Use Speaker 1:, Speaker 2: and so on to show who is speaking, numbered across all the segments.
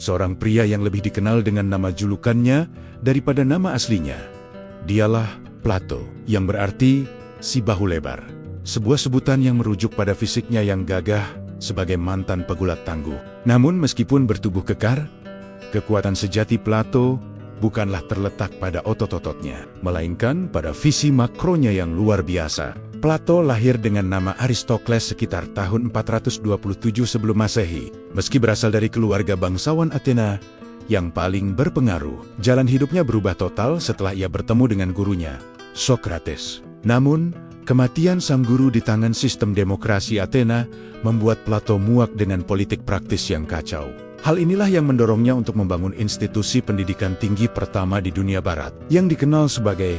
Speaker 1: seorang pria yang lebih dikenal dengan nama julukannya daripada nama aslinya. Dialah Plato, yang berarti si bahu lebar. Sebuah sebutan yang merujuk pada fisiknya yang gagah sebagai mantan pegulat tangguh. Namun meskipun bertubuh kekar, kekuatan sejati Plato bukanlah terletak pada otot-ototnya, melainkan pada visi makronya yang luar biasa. Plato lahir dengan nama Aristokles sekitar tahun 427 sebelum Masehi. Meski berasal dari keluarga bangsawan Athena yang paling berpengaruh, jalan hidupnya berubah total setelah ia bertemu dengan gurunya, Socrates. Namun, kematian sang guru di tangan sistem demokrasi Athena membuat Plato muak dengan politik praktis yang kacau. Hal inilah yang mendorongnya untuk membangun institusi pendidikan tinggi pertama di dunia barat, yang dikenal sebagai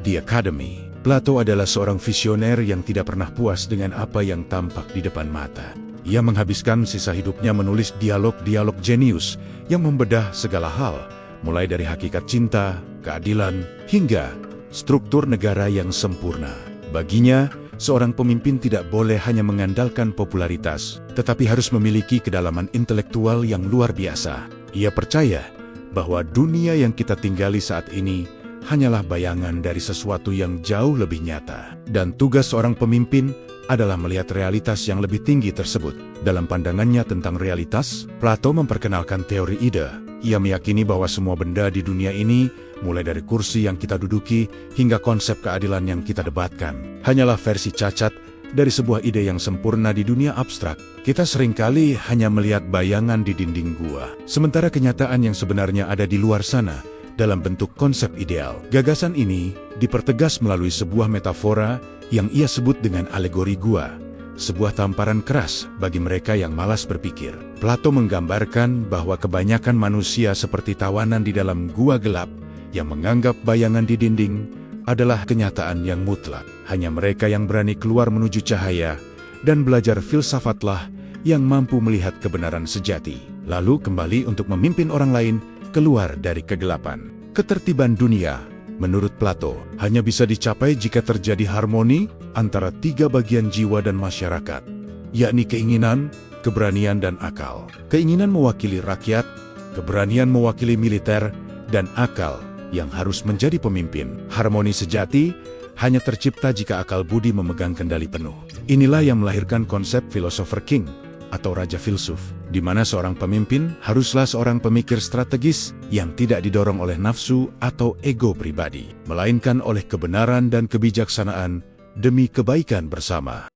Speaker 1: The Academy. Plato adalah seorang visioner yang tidak pernah puas dengan apa yang tampak di depan mata. Ia menghabiskan sisa hidupnya menulis dialog-dialog jenius yang membedah segala hal, mulai dari hakikat cinta, keadilan, hingga struktur negara yang sempurna. Baginya, seorang pemimpin tidak boleh hanya mengandalkan popularitas, tetapi harus memiliki kedalaman intelektual yang luar biasa. Ia percaya bahwa dunia yang kita tinggali saat ini hanyalah bayangan dari sesuatu yang jauh lebih nyata. Dan tugas seorang pemimpin adalah melihat realitas yang lebih tinggi tersebut. Dalam pandangannya tentang realitas, Plato memperkenalkan teori ide. Ia meyakini bahwa semua benda di dunia ini, mulai dari kursi yang kita duduki hingga konsep keadilan yang kita debatkan, hanyalah versi cacat dari sebuah ide yang sempurna di dunia abstrak. Kita seringkali hanya melihat bayangan di dinding gua, sementara kenyataan yang sebenarnya ada di luar sana dalam bentuk konsep ideal. Gagasan ini dipertegas melalui sebuah metafora yang ia sebut dengan alegori gua, sebuah tamparan keras bagi mereka yang malas berpikir. Plato menggambarkan bahwa kebanyakan manusia seperti tawanan di dalam gua gelap yang menganggap bayangan di dinding adalah kenyataan yang mutlak. Hanya mereka yang berani keluar menuju cahaya dan belajar filsafatlah yang mampu melihat kebenaran sejati, lalu kembali untuk memimpin orang lain keluar dari kegelapan. Ketertiban dunia, menurut Plato, hanya bisa dicapai jika terjadi harmoni antara tiga bagian jiwa dan masyarakat, yakni keinginan, keberanian, dan akal. Keinginan mewakili rakyat, keberanian mewakili militer, dan akal yang harus menjadi pemimpin. Harmoni sejati hanya tercipta jika akal budi memegang kendali penuh. Inilah yang melahirkan konsep philosopher king atau raja filsuf, di mana seorang pemimpin haruslah seorang pemikir strategis yang tidak didorong oleh nafsu atau ego pribadi, melainkan oleh kebenaran dan kebijaksanaan demi kebaikan bersama.